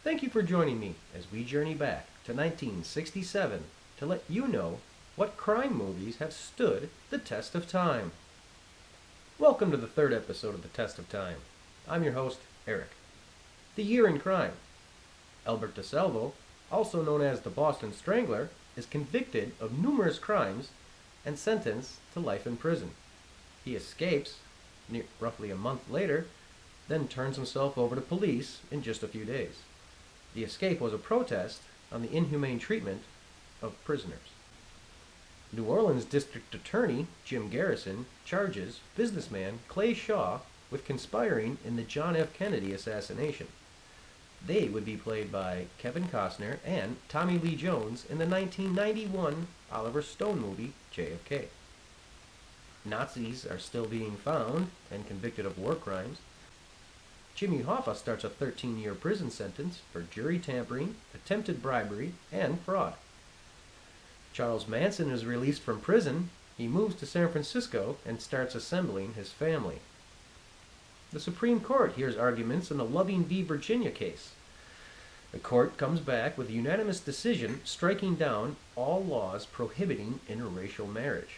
Thank you for joining me as we journey back to 1967 to let you know what crime movies have stood the test of time. Welcome to the third episode of The Test of Time. I'm your host, Eric. The year in crime. Albert DeSalvo, also known as the Boston Strangler, is convicted of numerous crimes and sentenced to life in prison. He escapes, roughly a month later, then turns himself over to police in just a few days. The escape was a protest on the inhumane treatment of prisoners. New Orleans District Attorney Jim Garrison charges businessman Clay Shaw with conspiring in the John F. Kennedy assassination. They would be played by Kevin Costner and Tommy Lee Jones in the 1991 Oliver Stone movie JFK. Nazis are still being found and convicted of war crimes. Jimmy Hoffa starts a 13-year prison sentence for jury tampering, attempted bribery, and fraud. Charles Manson is released from prison. He moves to San Francisco and starts assembling his family. The Supreme Court hears arguments in the Loving v. Virginia case. The court comes back with a unanimous decision striking down all laws prohibiting interracial marriage.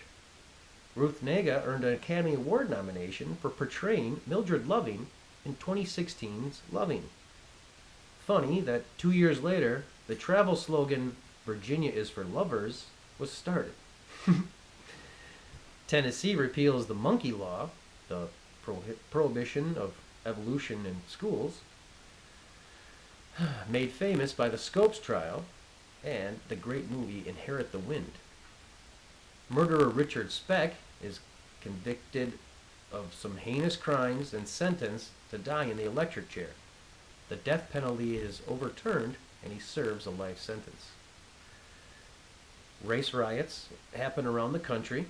Ruth Negga earned an Academy Award nomination for portraying Mildred Loving in 2016's Loving. Funny that 2 years later, the travel slogan, "Virginia is for lovers," was started. Tennessee repeals the monkey law, the prohibition of evolution in schools, made famous by the Scopes trial and the great movie Inherit the Wind. Murderer Richard Speck is convicted of some heinous crimes and sentenced to die in the electric chair. The death penalty is overturned and he serves a life sentence. Race riots happen around the country.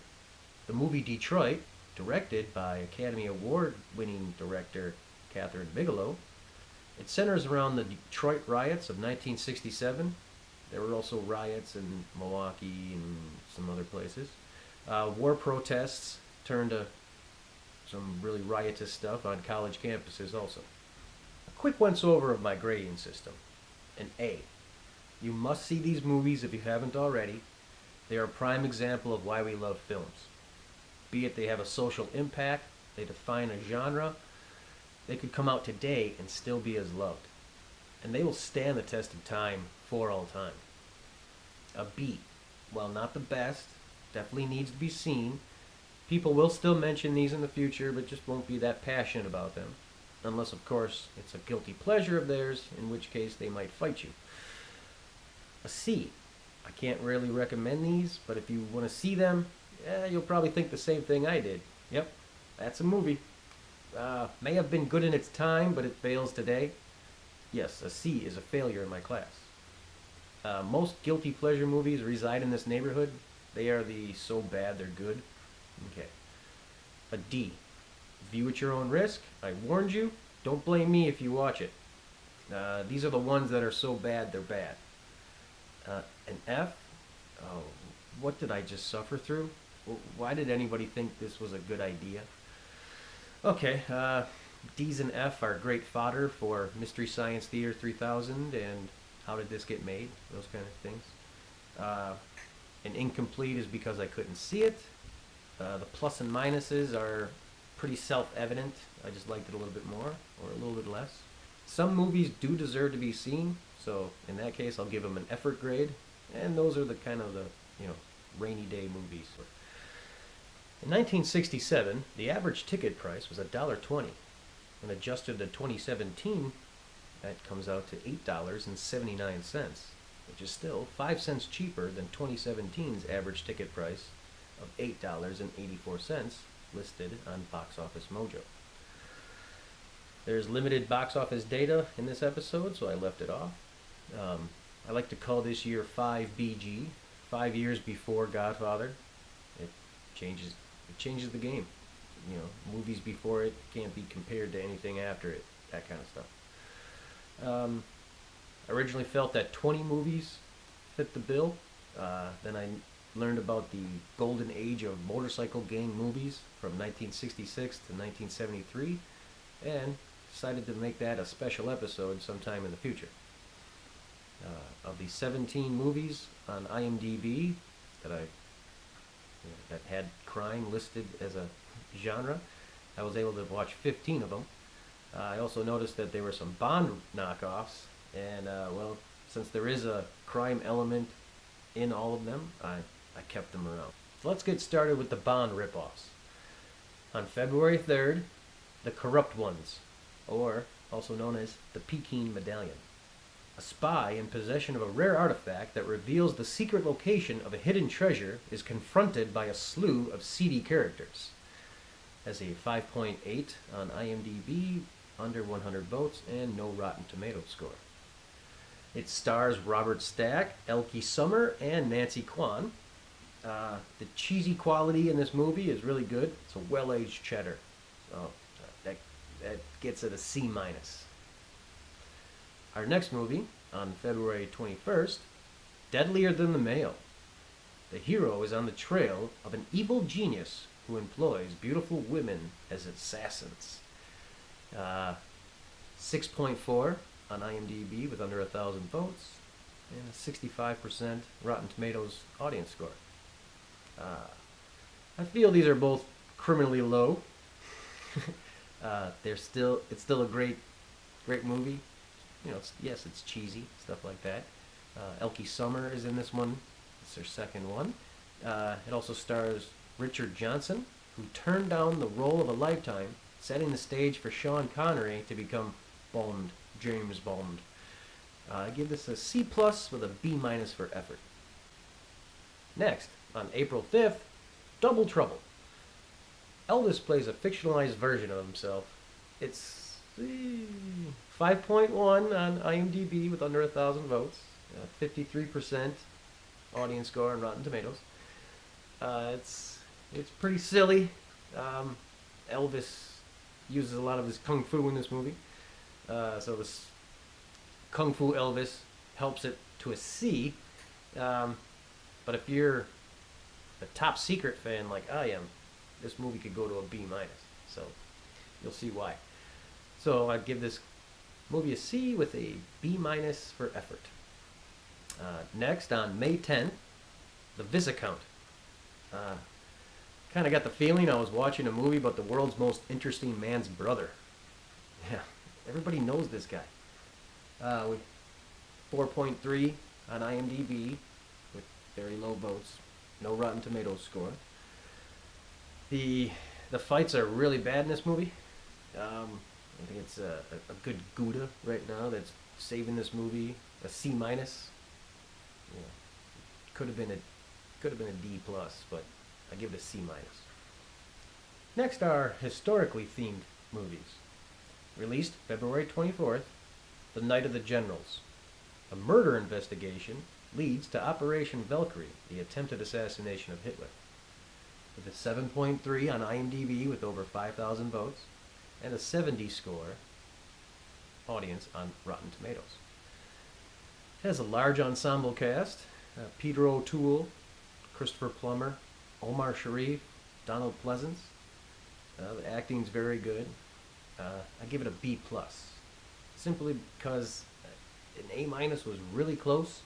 The movie Detroit, directed by Academy Award-winning director Catherine Bigelow, it centers around the Detroit riots of 1967. There were also riots in Milwaukee and some other places. War protests turned to some really riotous stuff on college campuses also. A quick once-over of my grading system. An A. You must see these movies if you haven't already. They are a prime example of why we love films. Be it they have a social impact, they define a genre, they could come out today and still be as loved. And they will stand the test of time for all time. A B. While not the best, definitely needs to be seen. People will still mention these in the future, but just won't be that passionate about them. Unless, of course, it's a guilty pleasure of theirs, in which case they might fight you. A C. I can't really recommend these, but if you want to see them, you'll probably think the same thing I did. Yep, that's a movie. May have been good in its time, but it fails today. Yes, a C is a failure in my class. Most guilty pleasure movies reside in this neighborhood. They are the so bad they're good. Okay. A D. View at your own risk. I warned you. Don't blame me if you watch it. These are the ones that are so bad they're bad. An F. Oh, what did I just suffer through? Why did anybody think this was a good idea? Okay, D's and F are great fodder for Mystery Science Theater 3000 and How Did This Get Made? Those kind of things. An incomplete is because I couldn't see it. The plus and minuses are pretty self-evident. I just liked it a little bit more or a little bit less. Some movies do deserve to be seen, so in that case I'll give them an effort grade. And those are the kind of the, rainy day movies. In 1967, the average ticket price was $1.20. When adjusted to 2017, that comes out to $8.79, which is still 5 cents cheaper than 2017's average ticket price of $8.84 listed on Box Office Mojo. There's limited box office data in this episode, so I left it off. I like to call this year 5BG, 5 years before Godfather. It changes the game. Movies before it can't be compared to anything after it, that kind of stuff. I originally felt that 20 movies fit the bill. Then I learned about the golden age of motorcycle gang movies from 1966 to 1973, and decided to make that a special episode sometime in the future. Of the 17 movies on IMDb that had crime listed as a genre, I was able to watch 15 of them. I also noticed that there were some Bond knockoffs, and well, since there is a crime element in all of them, I kept them around. So let's get started with the Bond ripoffs. On February 3rd, The Corrupt Ones, or also known as the Peking Medallion. A spy in possession of a rare artifact that reveals the secret location of a hidden treasure is confronted by a slew of seedy characters. Has a 5.8 on IMDb, under 100 votes, and no Rotten Tomatoes score. It stars Robert Stack, Elke Summer, and Nancy Kwan. The cheesy quality in this movie is really good. It's a well-aged cheddar. So that gets it a C-. Our next movie, on February 21st, Deadlier Than the Male. The hero is on the trail of an evil genius who employs beautiful women as assassins. 6.4 on IMDb with under 1,000 votes, and a 65% Rotten Tomatoes audience score. I feel these are both criminally low. It's still a great movie. You know, it's cheesy, stuff like that. Elke Summer is in this one. It's their second one. It also stars Richard Johnson, who turned down the role of a lifetime, setting the stage for Sean Connery to become Bond, James Bond. I give this a C+ with a B- for effort. Next, on April 5th, Double Trouble. Elvis plays a fictionalized version of himself. It's 5.1 on IMDb with under 1,000 votes, 53% audience score on Rotten Tomatoes. It's pretty silly. Elvis uses a lot of his kung fu in this movie, so this Kung Fu Elvis helps it to a C. But if you're a Top Secret fan like I am, this movie could go to a B-. So you'll see why. So I'd give this movie a C with a B- for effort. Next, on May 10th, The Viscount. Kind of got the feeling I was watching a movie about the world's most interesting man's brother. Yeah, everybody knows this guy. 4.3 on IMDb with very low votes, no Rotten Tomatoes score. The fights are really bad in this movie. I think it's a good Gouda right now that's saving this movie a C-. Yeah, could have been a D+, but I give it a C-. Next are historically themed movies. Released February 24th, The Night of the Generals. A murder investigation leads to Operation Valkyrie, the attempted assassination of Hitler. With a 7.3 on IMDb with over 5,000 votes, and a 70 score audience on Rotten Tomatoes. It has a large ensemble cast. Peter O'Toole, Christopher Plummer, Omar Sharif, Donald Pleasance. The acting's very good. I give it a B+, simply because an A- was really close,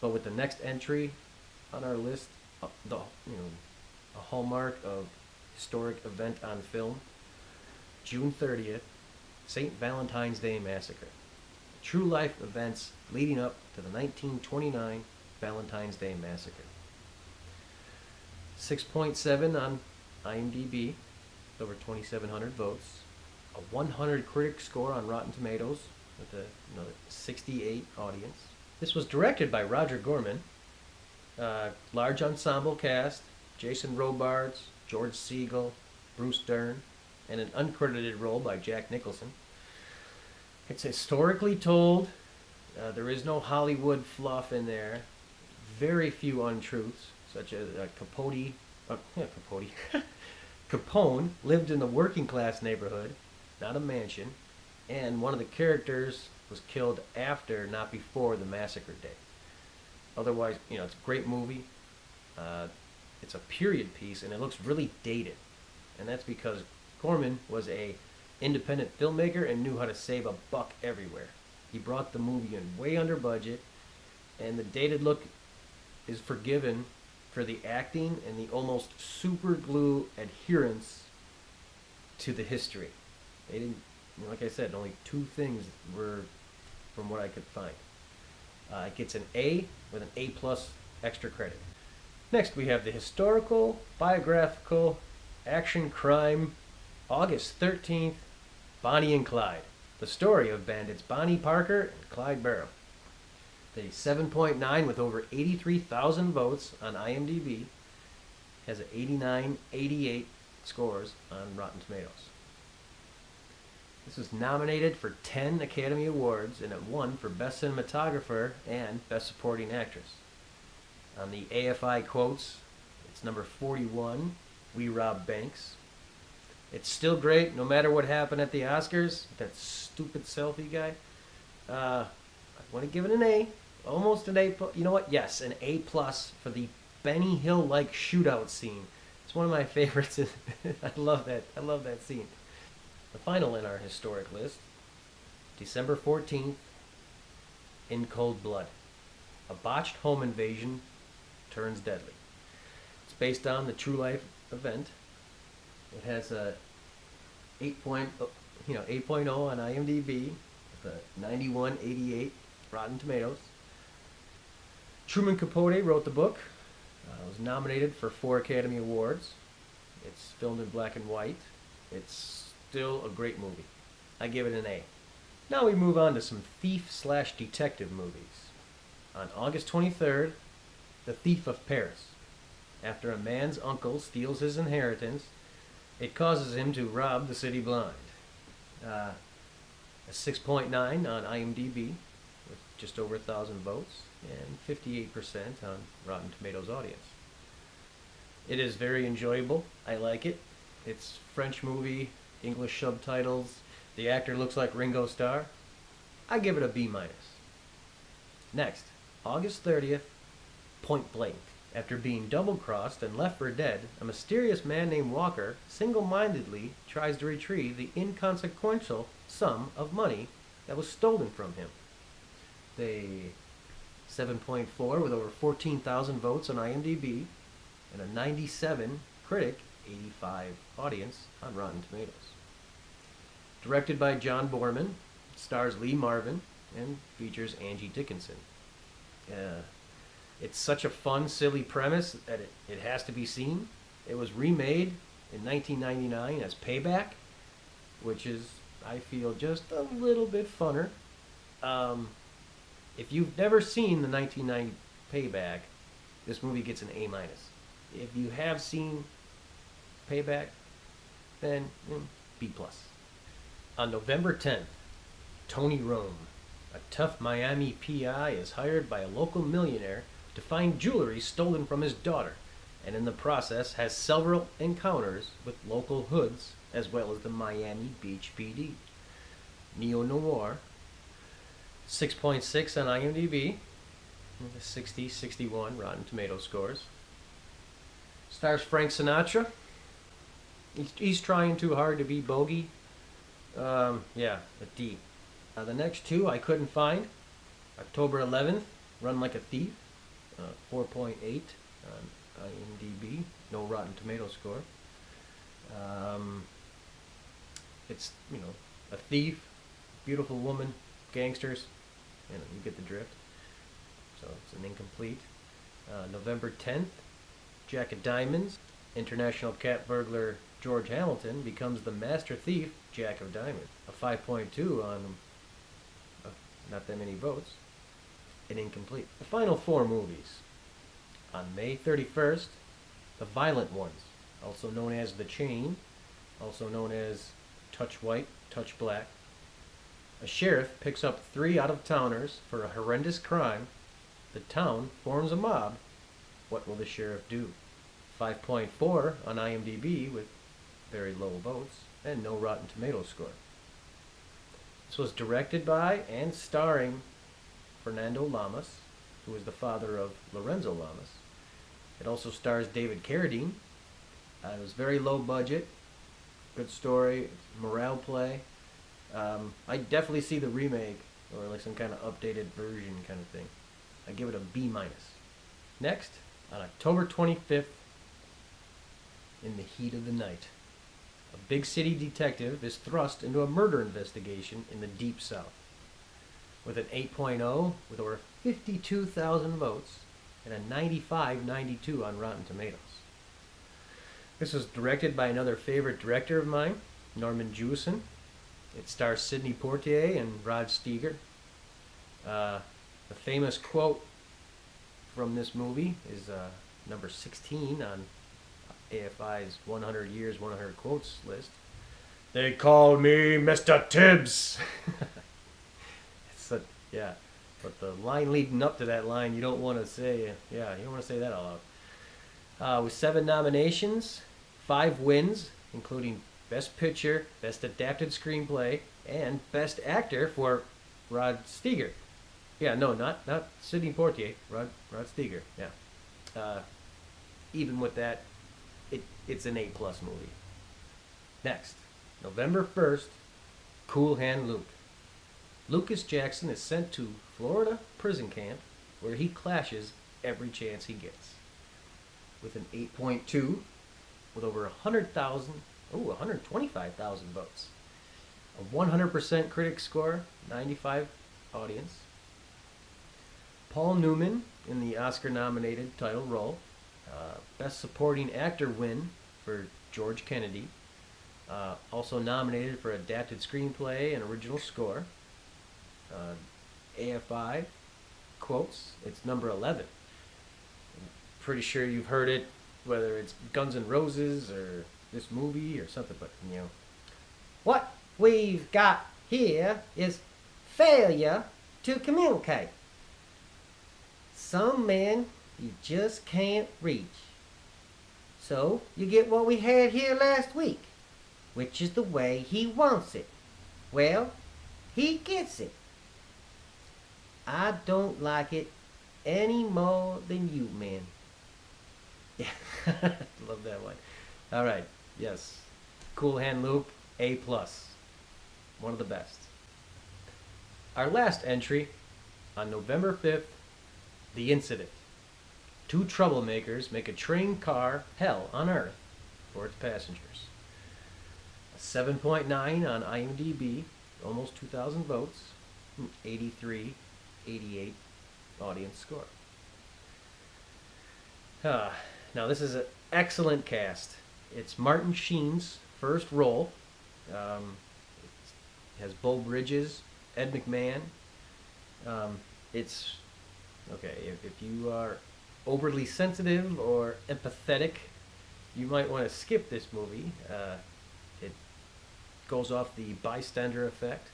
but with the next entry on our list, a hallmark of historic event on film, June 30th, St. Valentines Day Massacre. True life events leading up to the 1929 Valentine's Day Massacre. 6.7 on IMDb, with over 2,700 votes. A 100 critic score on Rotten Tomatoes, with a 68 audience. This was directed by Roger Corman. Large ensemble cast: Jason Robards, George Segal, Bruce Dern, and an uncredited role by Jack Nicholson. It's historically told. There is no Hollywood fluff in there. Very few untruths, such as Capone lived in the working class neighborhood, not a mansion, and one of the characters was killed after, not before, the massacre day. Otherwise, it's a great movie. It's a period piece, and it looks really dated. And that's because Corman was a independent filmmaker and knew how to save a buck everywhere. He brought the movie in way under budget, and the dated look is forgiven for the acting and the almost super glue adherence to the history. They didn't, like I said, only two things were from what I could find. It gets an A with an A plus extra credit. Next, we have the historical, biographical, action crime, August 13th, Bonnie and Clyde. The story of bandits Bonnie Parker and Clyde Barrow. The 7.9 with over 83,000 votes on IMDb has an 89/88 scores on Rotten Tomatoes. This was nominated for 10 Academy Awards and it won for Best Cinematographer and Best Supporting Actress. On the AFI quotes, it's number 41, We Rob Banks. It's still great no matter what happened at the Oscars. That stupid selfie guy. I want to give it an A. Almost an A. You know what? Yes, an A plus for the Benny Hill-like shootout scene. It's one of my favorites. I love that. I love that scene. The final in our historic list, December 14th, In Cold Blood. A botched home invasion turns deadly. It's based on the true life event. It has a 8.0 on IMDb with a 91/88 Rotten Tomatoes. Truman Capote wrote the book. It was nominated for 4 Academy Awards. It's filmed in black and white. It's still a great movie. I give it an A. Now we move on to some thief/detective movies. On August 23rd, The Thief of Paris. After a man's uncle steals his inheritance, it causes him to rob the city blind. A 6.9 on IMDb with just over 1,000 votes and 58% on Rotten Tomatoes audience. It is very enjoyable. I like it. It's French movie, English subtitles. The actor looks like Ringo Starr. I give it a B minus. Next, August 30th, Point Blank. After being double-crossed and left for dead, a mysterious man named Walker single-mindedly tries to retrieve the inconsequential sum of money that was stolen from him. The 7.4 with over 14,000 votes on IMDb and a 97 critic, 85 audience on Rotten Tomatoes. Directed by John Borman, stars Lee Marvin, and features Angie Dickinson. It's such a fun, silly premise that it has to be seen. It was remade in 1999 as Payback, which is, I feel, just a little bit funner. If you've never seen the 1990 Payback, this movie gets an A minus. If you have seen Payback, then B plus. On November 10th, Tony Rome, a tough Miami PI, is hired by a local millionaire to find jewelry stolen from his daughter, and in the process has several encounters with local hoods as well as the Miami Beach PD. Neo-noir, 6.6 on IMDb, 60/61 Rotten Tomato scores. Stars Frank Sinatra. He's trying too hard to be Bogey. A D. The next two I couldn't find. October 11th, Run Like a Thief, 4.8 on IMDb, no Rotten Tomato score. It's, a thief, beautiful woman, gangsters, you get the drift. So it's an incomplete. November 10th, Jack of Diamonds, international cat burglar George Hamilton becomes the master thief, Jack of Diamonds. A 5.2 on not that many votes. An incomplete. The final 4 movies. On May 31st, The Violent Ones, also known as The Chain, also known as Touch White, Touch Black. A sheriff picks up 3 out-of-towners for a horrendous crime. The town forms a mob. What will the sheriff do? 5.4 on IMDb with very low votes and no Rotten Tomatoes score. This was directed by and starring Fernando Lamas, who is the father of Lorenzo Lamas. It also stars David Carradine. It was very low budget, good story, morale play. I definitely see the remake or like some kind of updated version kind of thing. I give it a B minus. Next, on October 25th, in the heat of the night, a big city detective is thrust into a murder investigation in the Deep South. With an 8.0 with over 52,000 votes and a 95.92 on Rotten Tomatoes. This was directed by another favorite director of mine, Norman Jewison. It stars Sidney Poitier and Rod Steiger. The famous quote from this movie is number 16 on AFI's 100 Years, 100 Quotes list. They call me Mr. Tibbs. Yeah, but the line leading up to that line, you don't want to say, you don't want to say that all out. With 7 nominations, 5 wins, including Best Picture, Best Adapted Screenplay, and Best Actor for Rod Steiger. Yeah, no, not Sidney Poitier, Rod Steiger. Yeah. Even with that, it's an A+ movie. Next, November 1st, Cool Hand Luke. Lucas Jackson is sent to Florida prison camp where he clashes every chance he gets. With an 8.2 with over 125,000 votes. A 100% critic score, 95 audience. Paul Newman in the Oscar-nominated title role. Best Supporting Actor win for George Kennedy. Also nominated for Adapted Screenplay and Original Score. AFI quotes, it's number 11. I'm pretty sure you've heard it, whether it's Guns N' Roses or this movie or something, but what we've got here is failure to communicate. Some men you just can't reach. So you get what we had here last week, which is the way he wants it. Well, he gets it. I don't like it any more than you, man. Yeah, love that one. All right, yes. Cool Hand Luke, A+. One of the best. Our last entry, on November 5th, The Incident. 2 troublemakers make a train car hell on Earth for its passengers. A 7.9 on IMDb, almost 2,000 votes, 88 audience score. Now this is an excellent cast. It's Martin Sheen's first role. It has Beau Bridges, Ed McMahon. It's okay if you are overly sensitive or empathetic, you might want to skip this movie. It goes off the bystander effect,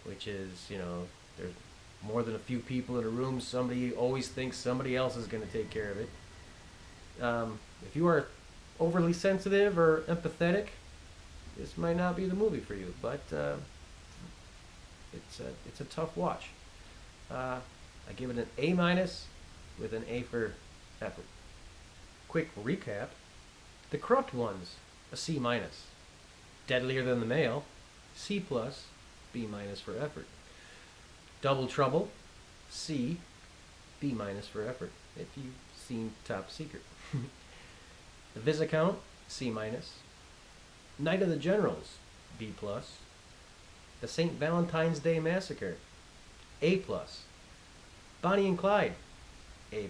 which is there's more than a few people in a room, somebody always thinks somebody else is going to take care of it. If you are overly sensitive or empathetic, this might not be the movie for you, but it's a tough watch. I give it an A- with an A for effort. Quick recap. The Corrupt Ones, a C-. Deadlier Than the Male, C+, B- for effort. Double Trouble, C, B- for effort, if you've seen Top Secret. The Viscount, C-. Night of the Generals, B+. The St. Valentines Day Massacre, A+. Bonnie and Clyde, A+.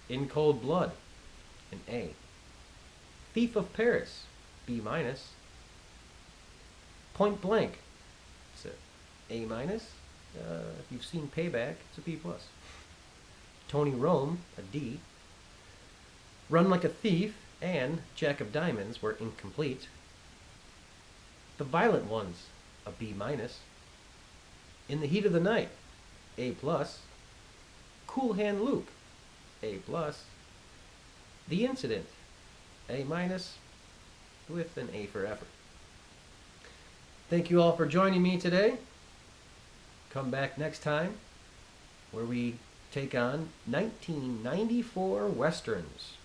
In Cold Blood, an A. Thief of Paris, B-. Point Blank, it's a A-. If you've seen Payback, it's a B+. Tony Rome, a D. Run Like a Thief and Jack of Diamonds were incomplete. The Violent Ones, a B-. In the Heat of the Night, A+. Cool Hand Luke, A+. The Incident, A-, with an A for effort. Thank you all for joining me today. Come back next time where we take on 1994 Westerns.